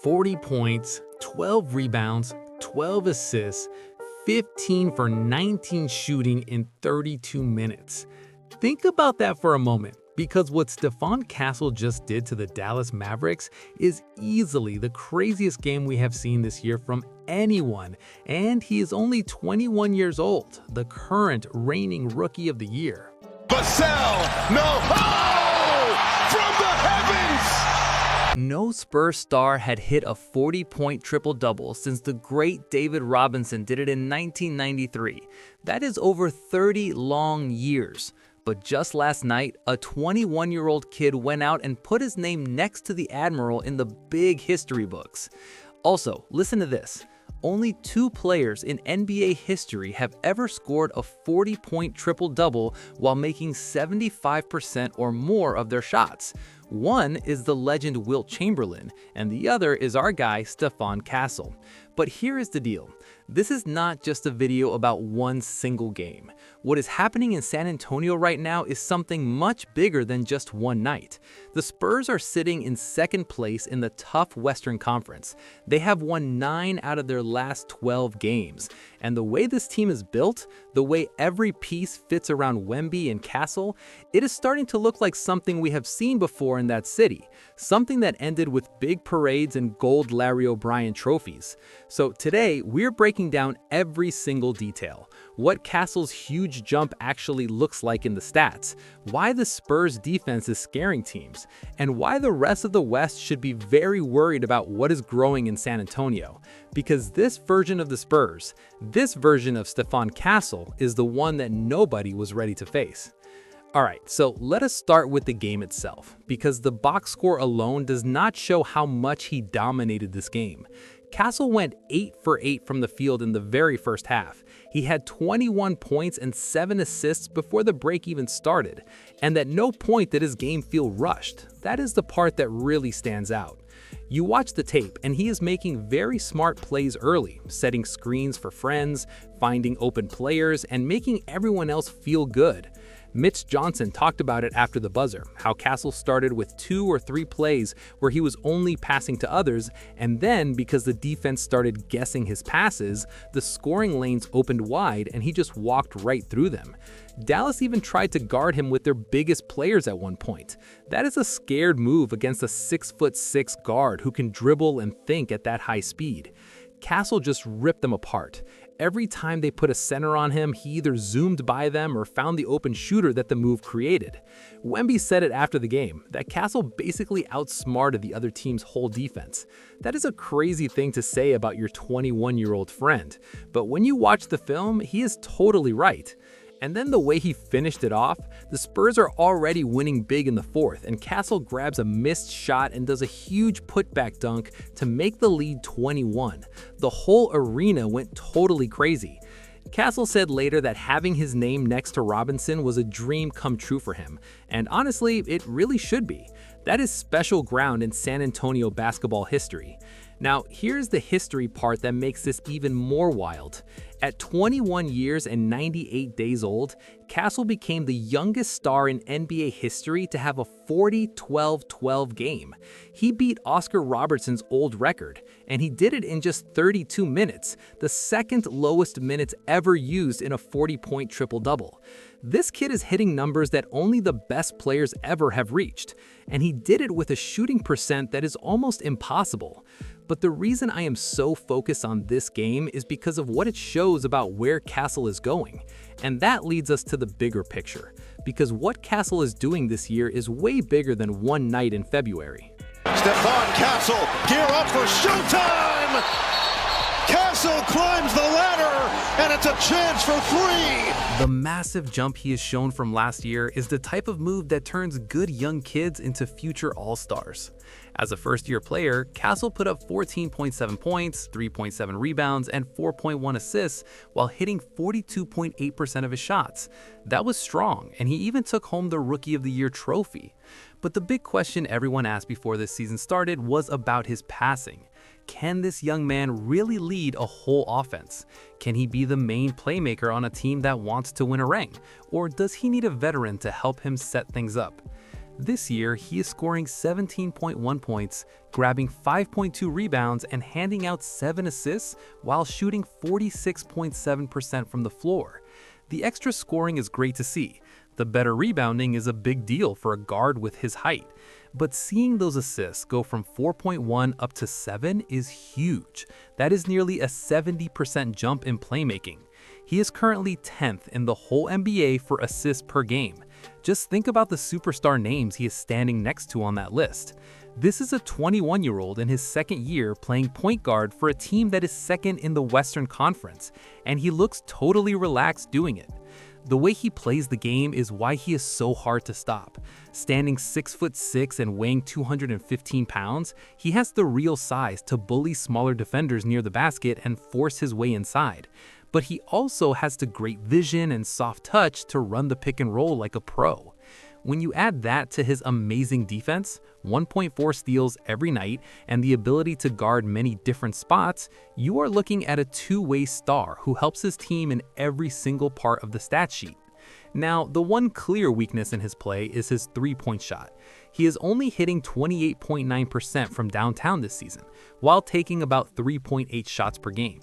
40 points, 12 rebounds, 12 assists, 15 for 19 shooting in 32 minutes. Think about that for a moment, because what Stephon Castle just did to the Dallas Mavericks is easily the craziest game we have seen this year from anyone, and he is only 21 years old, the current reigning Rookie of the Year. Vassell, no, oh! From the heavens! No Spurs star had hit a 40-point triple-double since the great David Robinson did it in 1993. That is over 30 long years. But just last night, a 21-year-old kid went out and put his name next to the Admiral in the big history books. Also, listen to this. Only 2 players in NBA history have ever scored a 40-point triple-double while making 75% or more of their shots. One is the legend Wilt Chamberlain, and the other is our guy Stephon Castle. But here is the deal. This is not just a video about one single game. What is happening in San Antonio right now is something much bigger than just one night. The Spurs are sitting in second place in the tough Western Conference. They have won 9 out of their last 12 games. And the way this team is built, the way every piece fits around Wemby and Castle, it is starting to look like something we have seen before in that city. Something that ended with big parades and gold Larry O'Brien trophies. So today, we're breaking down every single detail. What Castle's huge jump actually looks like in the stats, why the Spurs defense is scaring teams, and why the rest of the West should be very worried about what is growing in San Antonio. Because this version of the Spurs, this version of Stephon Castle, is the one that nobody was ready to face. Alright, so let us start with the game itself, because the box score alone does not show how much he dominated this game. Castle went 8 for 8 from the field in the very first half. He had 21 points and 7 assists before the break even started, and at no point did his game feel rushed. That is the part that really stands out. You watch the tape, and he is making very smart plays early, setting screens for friends, finding open players, and making everyone else feel good. Mitch Johnson talked about it after the buzzer, how Castle started with 2 or 3 plays where he was only passing to others, and then because the defense started guessing his passes, the scoring lanes opened wide and he just walked right through them. Dallas even tried to guard him with their biggest players at one point. That is a scared move against a 6'6" guard who can dribble and think at that high speed. Castle just ripped them apart. Every time they put a center on him, he either zoomed by them or found the open shooter that the move created. Wemby said it after the game, that Castle basically outsmarted the other team's whole defense. That is a crazy thing to say about your 21-year-old friend, but when you watch the film, he is totally right. And then the way he finished it off, the Spurs are already winning big in the fourth, and Castle grabs a missed shot and does a huge putback dunk to make the lead 21. The whole arena went totally crazy. Castle said later that having his name next to Robinson was a dream come true for him, and honestly, it really should be. That is special ground in San Antonio basketball history. Now, here's the history part that makes this even more wild. At 21 years and 98 days old, Castle became the youngest star in NBA history to have a 40-12-12 game. He beat Oscar Robertson's old record, and he did it in just 32 minutes, the second lowest minutes ever used in a 40-point triple-double. This kid is hitting numbers that only the best players ever have reached, and he did it with a shooting percent that is almost impossible. But the reason I am so focused on this game is because of what it shows about where Castle is going. And that leads us to the bigger picture, because what Castle is doing this year is way bigger than one night in February. Stephon Castle, gear up for showtime! Castle climbs the ladder, and it's a chance for 3! The massive jump he has shown from last year is the type of move that turns good young kids into future all-stars. As a first-year player, Castle put up 14.7 points, 3.7 rebounds, and 4.1 assists while hitting 42.8% of his shots. That was strong, and he even took home the Rookie of the Year trophy. But the big question everyone asked before this season started was about his passing. Can this young man really lead a whole offense? Can he be the main playmaker on a team that wants to win a ring? Or does he need a veteran to help him set things up? This year, he is scoring 17.1 points, grabbing 5.2 rebounds, and handing out 7 assists while shooting 46.7% from the floor. The extra scoring is great to see. The better rebounding is a big deal for a guard with his height. But seeing those assists go from 4.1 up to 7 is huge. That is nearly a 70% jump in playmaking. He is currently 10th in the whole NBA for assists per game. Just think about the superstar names he is standing next to on that list. This is a 21-year-old in his second year playing point guard for a team that is second in the Western Conference, and he looks totally relaxed doing it. The way he plays the game is why he is so hard to stop. Standing 6'6" and weighing 215 pounds, he has the real size to bully smaller defenders near the basket and force his way inside. But he also has the great vision and soft touch to run the pick and roll like a pro. When you add that to his amazing defense, 1.4 steals every night, and the ability to guard many different spots, you are looking at a two-way star who helps his team in every single part of the stat sheet. Now, the one clear weakness in his play is his three-point shot. He is only hitting 28.9% from downtown this season, while taking about 3.8 shots per game.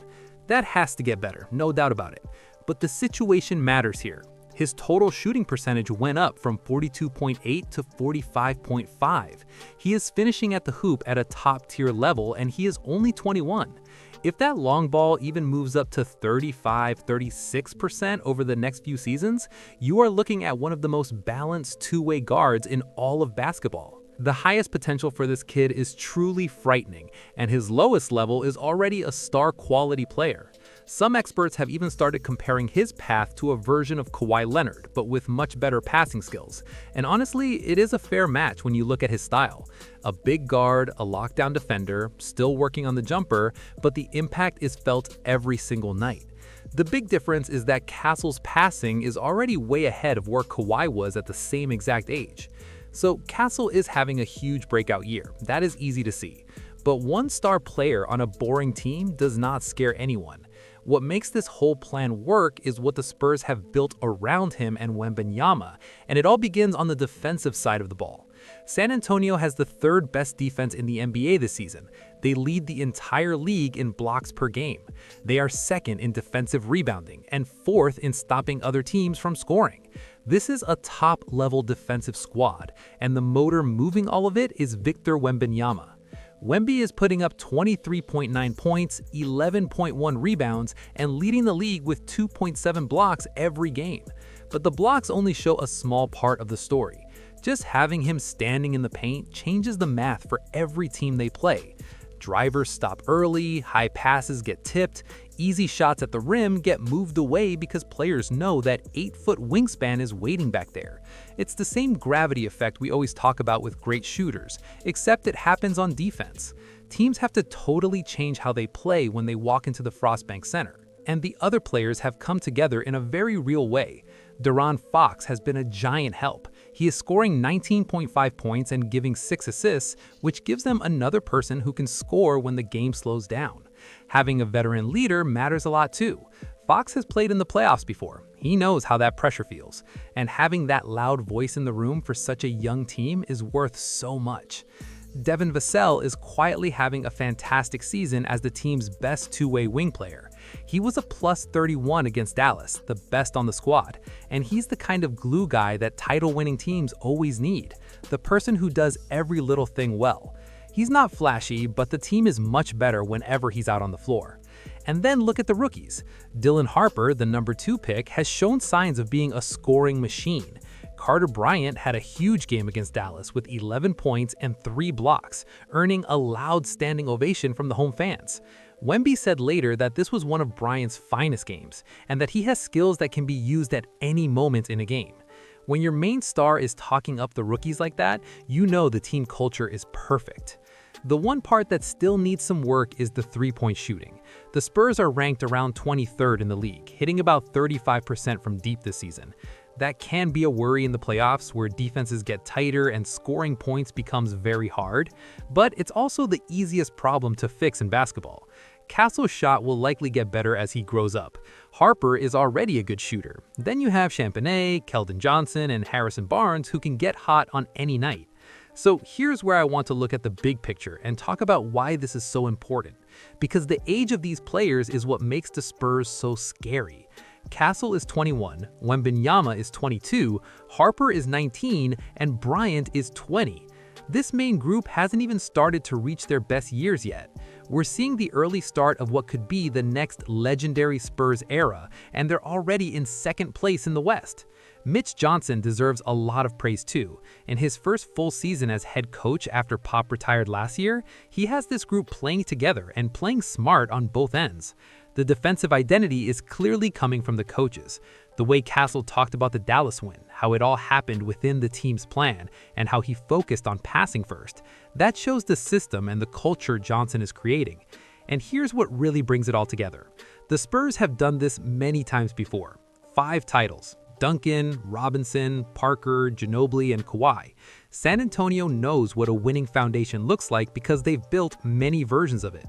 That has to get better, no doubt about it. But the situation matters here. His total shooting percentage went up from 42.8 to 45.5. He is finishing at the hoop at a top-tier level, and he is only 21. If that long ball even moves up to 35-36% over the next few seasons, you are looking at one of the most balanced two-way guards in all of basketball. The highest potential for this kid is truly frightening, and his lowest level is already a star-quality player. Some experts have even started comparing his path to a version of Kawhi Leonard, but with much better passing skills. And honestly, it is a fair match when you look at his style. A big guard, a lockdown defender, still working on the jumper, but the impact is felt every single night. The big difference is that Castle's passing is already way ahead of where Kawhi was at the same exact age. So Castle is having a huge breakout year, that is easy to see. But one star player on a boring team does not scare anyone. What makes this whole plan work is what the Spurs have built around him and Wembanyama, and it all begins on the defensive side of the ball. San Antonio has the third best defense in the NBA this season. They lead the entire league in blocks per game. They are second in defensive rebounding and fourth in stopping other teams from scoring. This is a top-level defensive squad, and the motor moving all of it is Victor Wembanyama. Wemby is putting up 23.9 points, 11.1 rebounds, and leading the league with 2.7 blocks every game. But the blocks only show a small part of the story. Just having him standing in the paint changes the math for every team they play. Drivers stop early, high passes get tipped, easy shots at the rim get moved away because players know that 8-foot wingspan is waiting back there. It's the same gravity effect we always talk about with great shooters, except it happens on defense. Teams have to totally change how they play when they walk into the Frostbank Center. And the other players have come together in a very real way. De'Aaron Fox has been a giant help. He is scoring 19.5 points and giving 6 assists, which gives them another person who can score when the game slows down. Having a veteran leader matters a lot too. Fox has played in the playoffs before. He knows how that pressure feels. And having that loud voice in the room for such a young team is worth so much. Devin Vassell is quietly having a fantastic season as the team's best two-way wing player. He was a plus 31 against Dallas, the best on the squad, and he's the kind of glue guy that title-winning teams always need, the person who does every little thing well. He's not flashy, but the team is much better whenever he's out on the floor. And then look at the rookies. Dylan Harper, the number 2 pick, has shown signs of being a scoring machine. Carter Bryant had a huge game against Dallas with 11 points and 3 blocks, earning a loud standing ovation from the home fans. Wemby said later that this was one of Bryant's finest games, and that he has skills that can be used at any moment in a game. When your main star is talking up the rookies like that, you know the team culture is perfect. The one part that still needs some work is the three-point shooting. The Spurs are ranked around 23rd in the league, hitting about 35% from deep this season. That can be a worry in the playoffs where defenses get tighter and scoring points becomes very hard, but it's also the easiest problem to fix in basketball. Castle's shot will likely get better as he grows up. Harper is already a good shooter. Then you have Champagnie, Keldon Johnson, and Harrison Barnes who can get hot on any night. So here's where I want to look at the big picture and talk about why this is so important. Because the age of these players is what makes the Spurs so scary. Castle is 21, Wembanyama is 22, Harper is 19, and Bryant is 20. This main group hasn't even started to reach their best years yet. We're seeing the early start of what could be the next legendary Spurs era, and they're already in second place in the West. Mitch Johnson deserves a lot of praise too. In his first full season as head coach after Pop retired last year, he has this group playing together and playing smart on both ends. The defensive identity is clearly coming from the coaches. The way Castle talked about the Dallas win, how it all happened within the team's plan, and how he focused on passing first. That shows the system and the culture Johnson is creating. And here's what really brings it all together. The Spurs have done this many times before. 5 titles. Duncan, Robinson, Parker, Ginobili, and Kawhi. San Antonio knows what a winning foundation looks like because they've built many versions of it.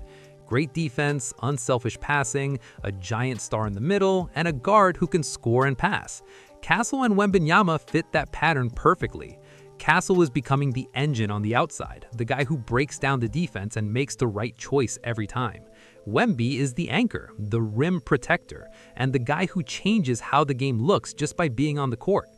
Great defense, unselfish passing, a giant star in the middle, and a guard who can score and pass. Castle and Wembanyama fit that pattern perfectly. Castle is becoming the engine on the outside, the guy who breaks down the defense and makes the right choice every time. Wemby is the anchor, the rim protector, and the guy who changes how the game looks just by being on the court.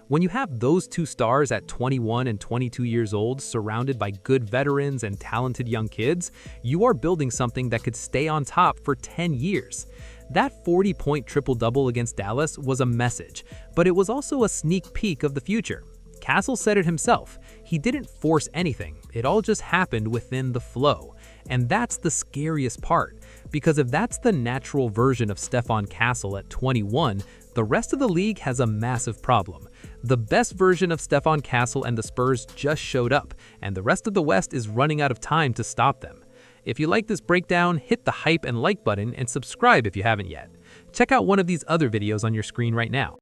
When you have those two stars at 21 and 22 years old, surrounded by good veterans and talented young kids, you are building something that could stay on top for 10 years. That 40-point triple-double against Dallas was a message, but it was also a sneak peek of the future. Castle said it himself. He didn't force anything. It all just happened within the flow. And that's the scariest part, because if that's the natural version of Stephon Castle at 21, the rest of the league has a massive problem. The best version of Stephon Castle and the Spurs just showed up, and the rest of the West is running out of time to stop them. If you like this breakdown, hit the hype and like button and subscribe if you haven't yet. Check out one of these other videos on your screen right now.